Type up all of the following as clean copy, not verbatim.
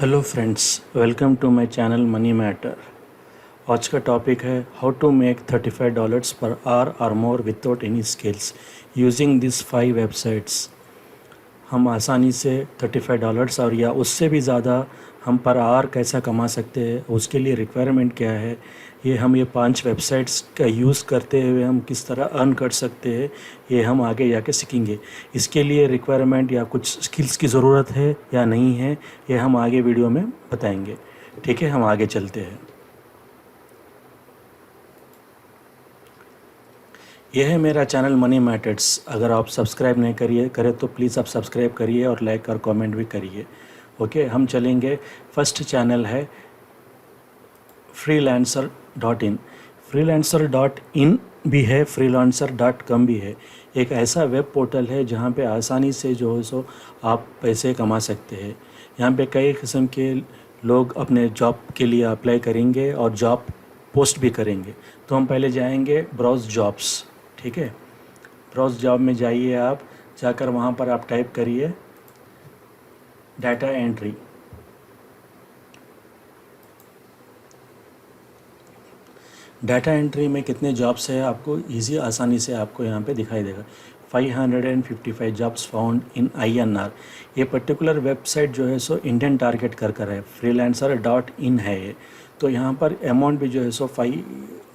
Hello friends, welcome to my channel money matter. आज का topic है how to make $35 per hour और more without any skills using this 5 websites. हम आसानी से $35 और या उससे भी ज़्यादा हम पर आवर कैसा कमा सकते हैं, उसके लिए रिक्वायरमेंट क्या है, ये 5 वेबसाइट्स का यूज़ करते हुए हम किस तरह अर्न कर सकते हैं, ये हम आगे जाके सीखेंगे। इसके लिए रिक्वायरमेंट या कुछ स्किल्स की ज़रूरत है या नहीं है, ये हम आगे वीडियो में बताएंगे। ठीक है, हम आगे चलते हैं। यह है मेरा चैनल मनी मैटर्स। अगर आप सब्सक्राइब नहीं करें तो प्लीज़ आप सब्सक्राइब करिए और लाइक और कमेंट भी करिए। ओके, हम चलेंगे। फर्स्ट चैनल है freelancer.in। freelancer.in भी है, freelancer.com भी है। एक ऐसा वेब पोर्टल है जहाँ पे आसानी से जो है सो आप पैसे कमा सकते हैं। यहाँ पे कई किस्म के लोग अपने जॉब के लिए अप्लाई करेंगे और जॉब पोस्ट भी करेंगे। तो हम पहले जाएंगे ब्राउज़ जॉब्स। ठीक है, ब्राउज़ जॉब में जाइए। आप जाकर वहाँ पर आप टाइप करिए डाटा एंट्री। डाटा एंट्री में कितने जॉब्स है आपको आसानी से आपको यहाँ पे दिखाई देगा। 555 जॉब्स फाउंड इन INR। ये पर्टिकुलर वेबसाइट जो है सो इंडियन टारगेट कर है, freelancer.in है ये। तो यहाँ पर अमाउंट भी जो है सो 5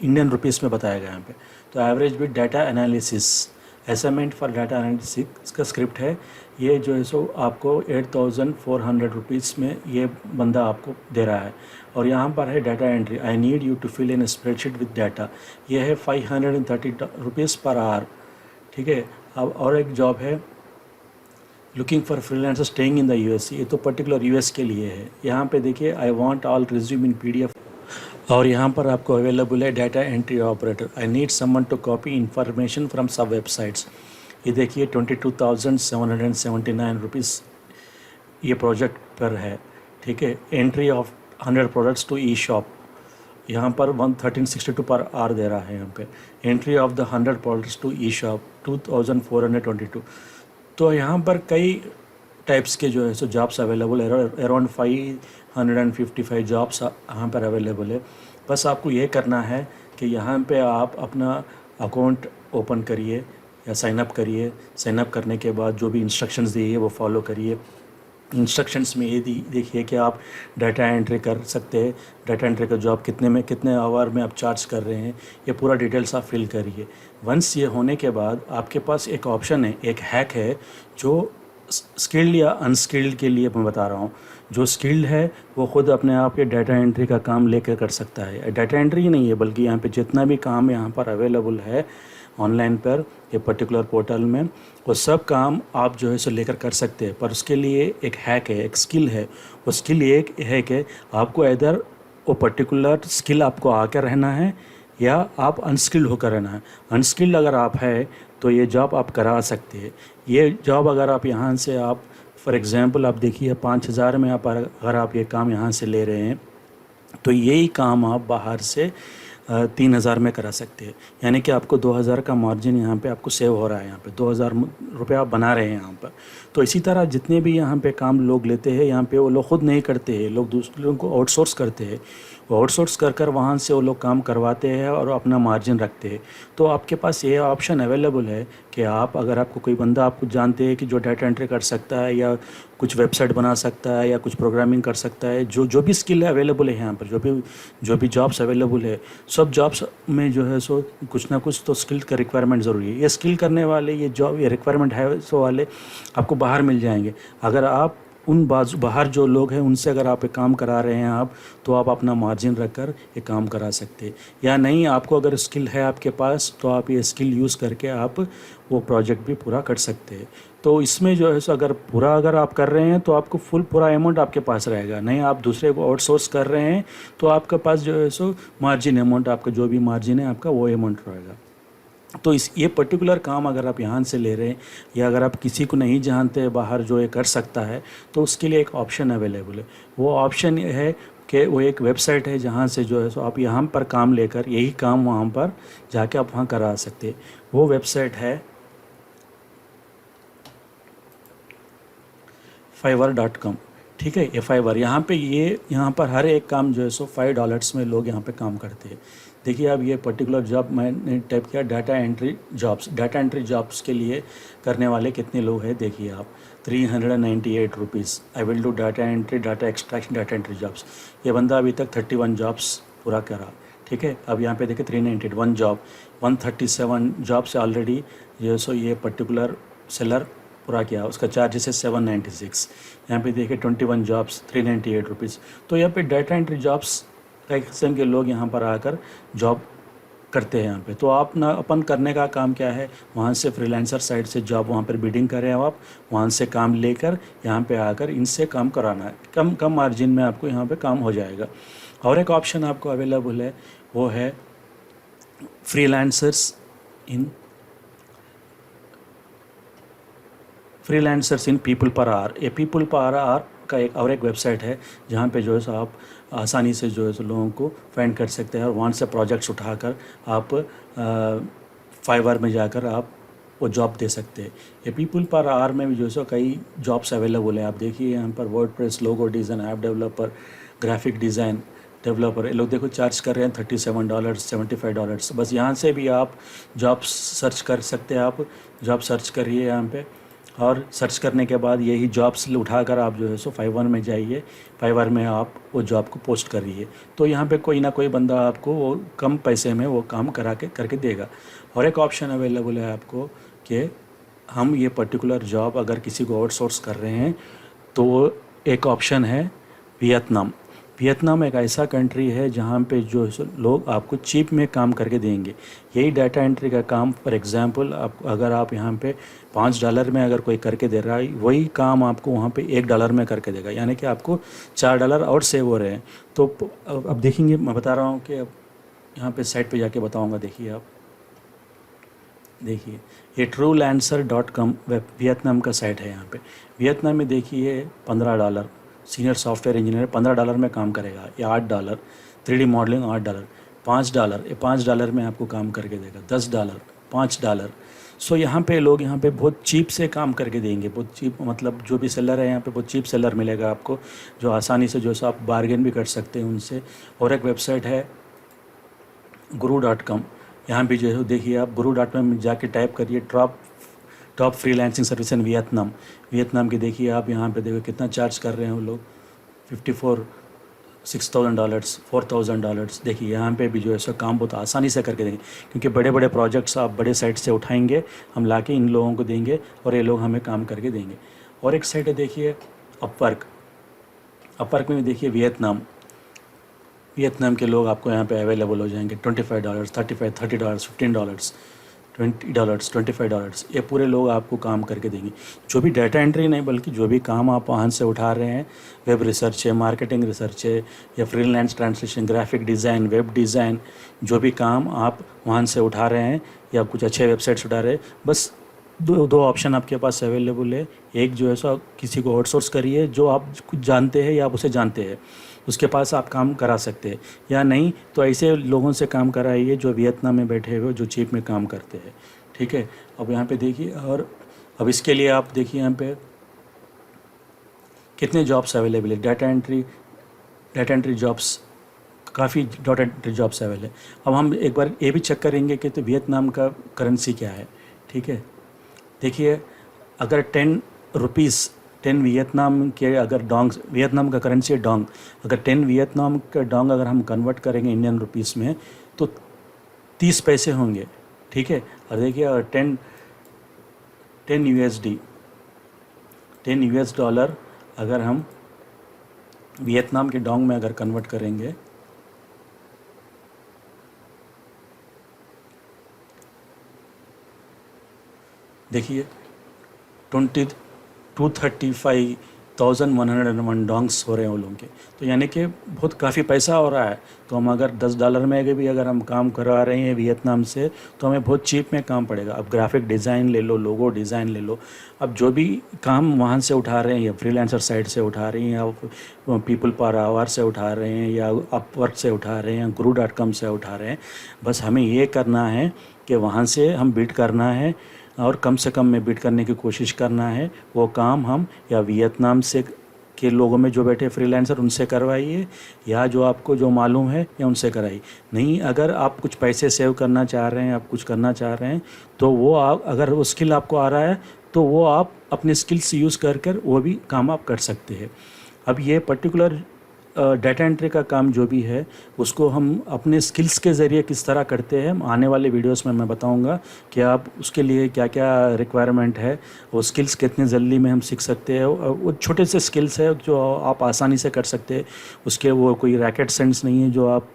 इंडियन रुपीज़ में बताया गया यहाँ पे। तो average with data analysis, assignment for data analysis का स्क्रिप्ट है ये जो है सो आपको 8400 रुपीज़ में ये बंदा आपको दे रहा है। और यहाँ पर है data entry, I need you to fill in spreadsheet with data. ये है 530 रुपीज़ पर आवर। ठीक है, अब और एक जॉब है looking for freelancer staying in the US। ये तो पर्टिकुलर US के लिए है। यहाँ पे देखिए I want all resume in PDF। और यहाँ पर आपको अवेलेबल है data entry operator, I need someone to copy information from सब वेबसाइट्स। ये देखिए 22,779 रुपीज़ ये प्रोजेक्ट पर है। ठीक है, entry of 100 products to E-shop, यहाँ पर 1362 पर आवर दे रहा है। यहाँ पे entry of the 100 products to E-shop 2422। तो यहाँ पर कई टाइप्स के जो है सो जॉब्स अवेलेबल है। अराउंड 555 जॉब्स यहाँ पर अवेलेबल है। बस आपको ये करना है कि यहाँ पे आप अपना अकाउंट ओपन करिए या साइन अप करिए। साइन अप करने के बाद जो भी इंस्ट्रक्शंस दिए है वो फॉलो करिए। इंस्ट्रक्शंस में ये देखिए कि आप डाटा एंट्री कर सकते हैं। डाटा एंट्री का जॉब कितने आवर में आप चार्ज कर रहे हैं, ये पूरा डिटेल्स आप फिल करिए। वंस ये होने के बाद आपके पास एक ऑप्शन है, एक हैक है जो स्किल्ड या अनस्किल्ड के लिए मैं बता रहा हूँ। जो स्किल्ड है वो ख़ुद अपने आप ये डाटा एंट्री का काम लेकर कर सकता है। डाटा एंट्री ही नहीं है बल्कि यहाँ पे जितना भी काम यहाँ पर अवेलेबल है ऑनलाइन पर ये पर्टिकुलर पोर्टल में, वो सब काम आप जो है सो लेकर कर सकते हैं। पर उसके लिए एक हैक है, एक स्किल है। वो स्किल एक है कि आपको इधर वो पर्टिकुलर स्किल आपको आकर रहना है या आप अनस्किल्ड होकर रहना है। अनस्किल्ड अगर आप है तो ये जॉब आप करा सकते हैं। ये जॉब अगर आप यहाँ से आप फॉर एग्ज़ाम्पल आप देखिए 5,000 में आप अगर आप ये काम यहाँ से ले रहे हैं तो यही काम आप बाहर से 3,000 में करा सकते हैं। यानी कि आपको 2,000 का मार्जिन यहाँ पे आपको सेव हो रहा है। यहाँ पे 2,000 रुपये आप बना रहे हैं यहाँ पर। तो इसी तरह जितने भी यहाँ पे काम लोग लेते हैं यहाँ पे वो लोग ख़ुद नहीं करते हैं, लोग दूसरे लोगों को आउटसोर्स करते हैं। वो आउटसोर्स कर वहाँ से वो लोग काम करवाते हैं और अपना मार्जिन रखते हैं। तो आपके पास ये ऑप्शन अवेलेबल है कि आप अगर आपको कोई बंदा आपको जानते हैं कि जो डाटा एंट्री कर सकता है या कुछ वेबसाइट बना सकता है या कुछ प्रोग्रामिंग कर सकता है, जो भी स्किल है अवेलेबल है यहाँ पर, जो भी जॉब्स अवेलेबल है, सब जॉब्स में जो है सो कुछ ना कुछ तो स्किल का रिक्वायरमेंट ज़रूरी है। ये स्किल करने वाले ये जॉब ये रिक्वायरमेंट है सो वाले आपको बाहर मिल जाएंगे। अगर आप उन बाहर जो लोग हैं उनसे अगर आप ये काम करा रहे हैं आप, तो आप अपना मार्जिन रखकर ये काम करा सकते हैं। या नहीं, आपको अगर स्किल है आपके पास तो आप ये स्किल यूज़ करके आप वो प्रोजेक्ट भी पूरा कर सकते हैं। तो इसमें जो है सो अगर आप कर रहे हैं तो आपको पूरा अमाउंट आपके पास रहेगा। नहीं, आप दूसरे को आउटसोर्स कर रहे हैं तो आपके पास जो है सो मार्जिन अमाउंट, आपका जो भी मार्जिन है आपका वो अमाउंट रहेगा। तो ये पर्टिकुलर काम अगर आप यहाँ से ले रहे हैं या अगर आप किसी को नहीं जानते बाहर जो ये कर सकता है तो उसके लिए एक ऑप्शन अवेलेबल है। वो ऑप्शन ये है कि वो एक वेबसाइट है जहाँ से जो है सो आप यहाँ पर काम लेकर यही काम वहाँ पर जाके आप वहाँ करा सकते हैं। वो वेबसाइट है fiverr.com। ठीक है। ये फाइवर यहाँ पे यहाँ पर हर एक काम जो है सो $5 में लोग यहाँ पे काम करते हैं। देखिए अब ये पर्टिकुलर जॉब मैंने टाइप किया data entry jobs. Data entry jobs के लिए करने वाले कितने लोग हैं देखिए आप, 398 rupees. I will do data entry, data extraction, data entry jobs. ये बंदा अभी तक 31 जॉब्स पूरा करा, ठीक है। अब यहाँ पे देखिए 391 जॉब, 137 जॉब से ऑलरेडी जो है सो ये पर्टिकुलर सेलर पूरा किया, उसका चार्जेस है 796। यहाँ पे देखिए 21 जॉब्स, 398 रुपीज़। तो यहाँ पे डाटा एंट्री जॉब्स कई किस्म के लोग यहाँ पर आकर जॉब करते हैं यहाँ पे। तो आप ना अपन करने का काम क्या है, वहाँ से फ्रीलांसर साइड से जॉब वहाँ पर बिडिंग करें आप, वहाँ से काम लेकर यहाँ पे आकर इनसे काम कराना है। कम कम मार्जिन में आपको यहाँ पे काम हो जाएगा। और एक ऑप्शन आपको अवेलेबल है, वो है freelancers in people per hour. ये पीपल पर आवर का एक वेबसाइट है जहाँ पे जो है सो आप आसानी से जो है सो लोगों को फाइंड कर सकते हैं और वहाँ से प्रोजेक्ट्स उठाकर आप फाइवर में जाकर आप वो जॉब दे सकते हैं। ये पीपल पर आवर में भी जो है सो कई जॉब्स अवेलेबल हैं। आप देखिए यहाँ पर WordPress, logo design, app developer, graphic design developer, ये लोग देखो चार्ज कर रहे हैं $37, $75। बस यहाँ से भी आप जॉब सर्च कर सकते हैं। आप जॉब सर्च करिए यहाँ पे, और सर्च करने के बाद यही जॉब्स उठाकर आप जो है सो फाइवर में जाइए, फाइवर में आप वो जॉब को पोस्ट करिए। तो यहाँ पे कोई ना कोई बंदा आपको वो कम पैसे में वो काम करके देगा। और एक ऑप्शन अवेलेबल है आपको कि हम ये पर्टिकुलर जॉब अगर किसी को आउटसोर्स कर रहे हैं तो एक ऑप्शन है वियतनाम। वियतनाम एक ऐसा कंट्री है जहाँ पे जो लोग आपको चीप में काम करके देंगे। यही डाटा एंट्री का काम फॉर एग्जांपल अगर आप यहाँ पे $5 में अगर कोई करके दे रहा है, वही काम आपको वहाँ पे $1 में करके देगा, यानी कि आपको $4 और सेव हो रहे हैं। तो अब देखेंगे, मैं बता रहा हूँ कि अब यहाँ पे साइट पे जाके बताऊँगा। देखिए आप देखिए ये truelancer.com वेब वियतनाम का साइट है। यहाँ पे वियतनाम में देखिए $15 सीनियर सॉफ्टवेयर इंजीनियर $15 में काम करेगा, या $8 3D मॉडलिंग $8, $5 ये $5 में आपको काम करके देगा, $10 $5। सो यहाँ पे लोग यहाँ पे बहुत चीप से काम करके देंगे, बहुत चीप मतलब जो भी सेलर है यहाँ पे बहुत चीप सेलर मिलेगा आपको, जो आसानी से जो है आप बार्गेन भी कर सकते हैं उनसे। और एक वेबसाइट है guru.com। यहाँ भी जो है देखिए आप guru.com में जाके टाइप करिए top freelancing service in Vietnam. Vietnam की देखिए आप यहाँ पे देखो कितना चार्ज कर रहे हैं वो लोग, $6,000 $4,000। देखिए यहाँ पे भी जो है सो काम बहुत आसानी से करके देंगे, क्योंकि बड़े बड़े प्रोजेक्ट्स आप बड़े साइट से उठाएंगे, हम लाके इन लोगों को देंगे और ये लोग हमें काम करके देंगे। और एक साइट है देखिए अपवर्क में भी देखिए वियतनाम के लोग आपको यहाँ पे अवेलेबल हो जाएंगे। $25 $35 $30 $15 $20 $25, ये पूरे लोग आपको काम करके देंगे। जो भी डाटा एंट्री नहीं बल्कि जो भी काम आप वहाँ से उठा रहे हैं, वेब रिसर्च है, मार्केटिंग रिसर्च है, या freelance translation, graphic design, web design, जो भी काम आप वहाँ से उठा रहे हैं या कुछ अच्छे वेबसाइट्स उठा रहे हैं, बस दो ऑप्शन आपके पास अवेलेबल है। एक जो है सो किसी को आउटसोर्स करिए जो आप कुछ जानते हैं या आप उसे जानते हैं, उसके पास आप काम करा सकते हैं, या नहीं तो ऐसे लोगों से काम कराइए जो वियतनाम में बैठे हुए जो चीप में काम करते हैं। ठीक है। अब यहाँ पे देखिए, और अब इसके लिए आप देखिए यहाँ पे कितने जॉब्स अवेलेबल है। डाटा एंट्री जॉब्स, काफ़ी डाटा एंट्री जॉब्स अवेलेबल है। अब हम एक बार ये भी चेक करेंगे कि तो वियतनाम का करेंसी क्या है। ठीक है। देखिए अगर 10 रुपीज़ 10 वियतनाम के अगर डोंग, वियतनाम का करेंसी है डोंग, अगर 10 वियतनाम का डोंग अगर हम कन्वर्ट करेंगे इंडियन रुपीस में तो 30 पैसे होंगे। ठीक है। और देखिए अगर 10 USD 10 US डॉलर अगर हम वियतनाम के डोंग में अगर कन्वर्ट करेंगे, देखिए 235,101 डोंग्स हो रहे हैं वो लोगों के। तो यानी कि बहुत काफ़ी पैसा हो रहा है। तो हम अगर $10 में भी अगर हम काम करवा रहे हैं वियतनाम से तो हमें बहुत चीप में काम पड़ेगा। अब ग्राफिक डिज़ाइन ले लो, लोगो डिज़ाइन ले लो, अब जो भी काम वहाँ से उठा रहे हैं, या फ्रीलांसर साइट से उठा रहे हैं, या पीपल पर आवर से उठा रहे हैं, या अपवर्क से उठा रहे हैं, guru.com से उठा रहे हैं, बस हमें ये करना है कि वहाँ से हम बिड करना है और कम से कम में बिड करने की कोशिश करना है। वो काम हम या वियतनाम से के लोगों में जो बैठे फ्रीलांसर उनसे करवाइए, या जो आपको जो मालूम है या उनसे कराइए। नहीं, अगर आप कुछ पैसे सेव करना चाह रहे हैं, आप कुछ करना चाह रहे हैं, तो वो आप अगर वो स्किल आपको आ रहा है तो वो आप अपने स्किल्स यूज़ कर वो भी काम आप कर सकते हैं। अब ये पर्टिकुलर डाटा एंट्री का काम जो भी है उसको हम अपने स्किल्स के ज़रिए किस तरह करते हैं, आने वाले वीडियोस में मैं बताऊंगा कि आप उसके लिए क्या क्या रिक्वायरमेंट है, वो स्किल्स कितने जल्दी में हम सीख सकते हैं। वो छोटे से स्किल्स है जो आप आसानी से कर सकते हैं, उसके वो कोई रैकेट साइंस नहीं है जो आप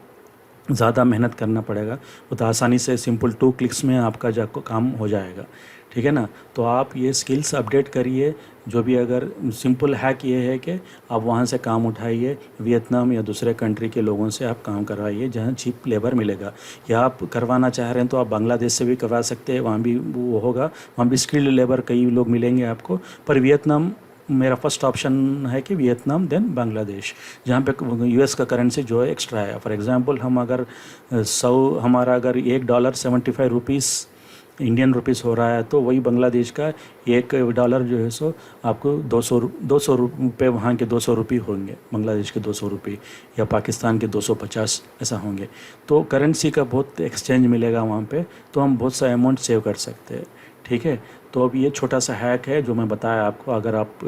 ज़्यादा मेहनत करना पड़ेगा। वो तो आसानी से सिंपल 2 क्लिक्स में आपका काम हो जाएगा, ठीक है ना। तो आप ये स्किल्स अपडेट करिए। जो भी अगर सिंपल हैक ये है कि आप वहाँ से काम उठाइए, वियतनाम या दूसरे कंट्री के लोगों से आप काम करवाइए जहाँ चीप लेबर मिलेगा। या आप करवाना चाह रहे हैं तो आप बांग्लादेश से भी करवा सकते हैं, वहाँ भी वो होगा, वहाँ भी स्किल्ड लेबर कई लोग मिलेंगे आपको। पर वियतनाम मेरा फर्स्ट ऑप्शन है कि वियतनाम देन बांग्लादेश, जहाँ पे यूएस का करेंसी जो है एक्स्ट्रा है। फॉर एग्जांपल हम अगर हमारा अगर $1 75 इंडियन रुपीस हो रहा है, तो वही बांग्लादेश का $1 जो है सो आपको 200 रुपये, वहाँ के 200 रुपये होंगे, बांग्लादेश के 200 रुपये, या पाकिस्तान के 250 ऐसा होंगे। तो करेंसी का बहुत एक्सचेंज मिलेगा वहाँ पे, तो हम बहुत सा अमाउंट सेव कर सकते हैं, ठीक है। तो अब ये छोटा सा हैक है जो मैं बताया आपको, अगर आप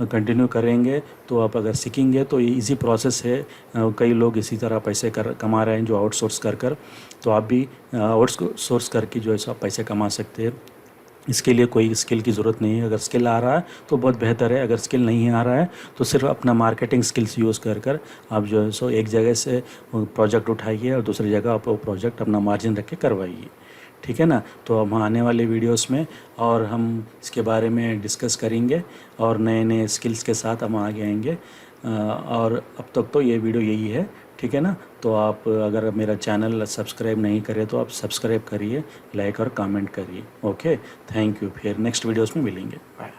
कंटिन्यू करेंगे तो आप अगर सीखेंगे तो ये इजी प्रोसेस है। कई लोग इसी तरह पैसे कमा रहे हैं जो आउटसोर्स कर तो आप भी आउटसोर्स करके जो है सो आप पैसे कमा सकते हैं। इसके लिए कोई स्किल की ज़रूरत नहीं है। अगर स्किल आ रहा है तो बहुत बेहतर है, अगर स्किल नहीं आ रहा है तो सिर्फ अपना मार्केटिंग स्किल्स यूज़ कर आप जो है सो एक जगह से प्रोजेक्ट उठाइए और दूसरी जगह आप वो प्रोजेक्ट अपना मार्जिन रख के करवाइए, ठीक है ना। तो हम आने वाले वीडियोस में और हम इसके बारे में डिस्कस करेंगे और नए नए स्किल्स के साथ हम आगे आएंगे। और अब तक तो ये वीडियो यही है, ठीक है ना। तो आप अगर मेरा चैनल सब्सक्राइब नहीं करें तो आप सब्सक्राइब करिए, लाइक और कमेंट करिए। Okay, thank you. फिर नेक्स्ट वीडियोस में मिलेंगे। बाय।